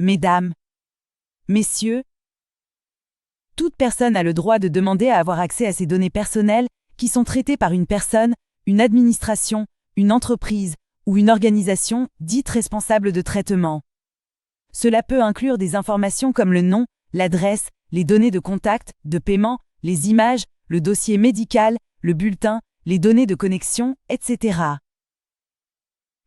Mesdames, Messieurs, toute personne a le droit de demander à avoir accès à ses données personnelles qui sont traitées par une personne, une administration, une entreprise ou une organisation dite responsable de traitement. Cela peut inclure des informations comme le nom, l'adresse, les données de contact, de paiement, les images, le dossier médical, le bulletin, les données de connexion, etc.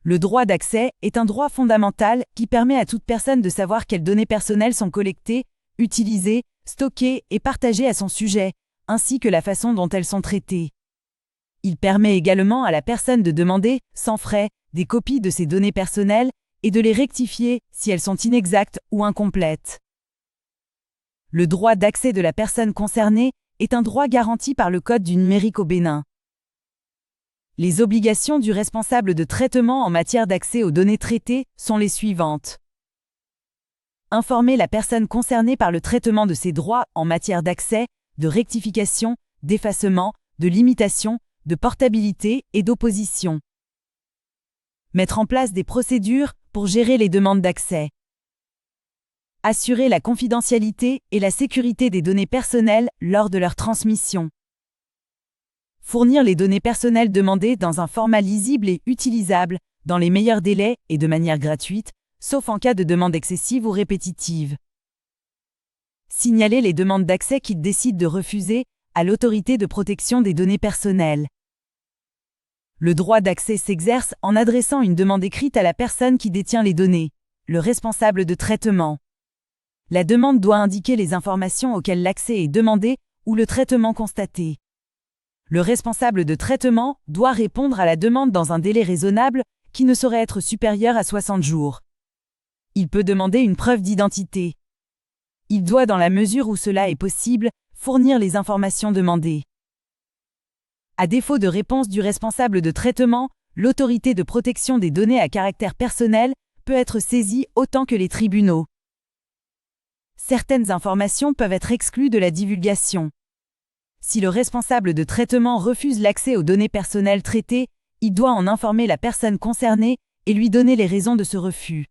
Le droit d'accès est un droit fondamental qui permet à toute personne de savoir quelles données personnelles sont collectées, utilisées, stockées et partagées à son sujet, ainsi que la façon dont elles sont traitées. Il permet également à la personne de demander, sans frais, des copies de ses données personnelles et de les rectifier si elles sont inexactes ou incomplètes. Le droit d'accès de la personne concernée est un droit garanti par le Code du numérique au Bénin. Les obligations du responsable de traitement en matière d'accès aux données traitées sont les suivantes. Informer la personne concernée par le traitement de ses droits en matière d'accès, de rectification, d'effacement, de limitation, de portabilité et d'opposition. Mettre en place des procédures pour gérer les demandes d'accès. Assurer la confidentialité et la sécurité des données personnelles lors de leur transmission. Fournir les données personnelles demandées dans un format lisible et utilisable, dans les meilleurs délais et de manière gratuite, sauf en cas de demande excessive ou répétitive. Signaler les demandes d'accès qu'il décide de refuser à l'autorité de protection des données personnelles. Le droit d'accès s'exerce en adressant une demande écrite à la personne qui détient les données, le responsable de traitement. La demande doit indiquer les informations auxquelles l'accès est demandé ou le traitement constaté. Le responsable de traitement doit répondre à la demande dans un délai raisonnable qui ne saurait être supérieur à 60 jours. Il peut demander une preuve d'identité. Il doit, dans la mesure où cela est possible, fournir les informations demandées. À défaut de réponse du responsable de traitement, l'autorité de protection des données à caractère personnel peut être saisie autant que les tribunaux. Certaines informations peuvent être exclues de la divulgation. Si le responsable de traitement refuse l'accès aux données personnelles traitées, il doit en informer la personne concernée et lui donner les raisons de ce refus.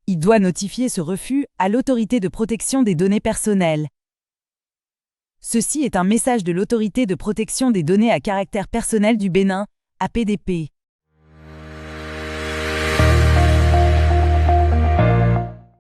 Il doit notifier ce refus à l'autorité de protection des données personnelles. Ceci est un message de l'autorité de protection des données à caractère personnel du Bénin, APDP.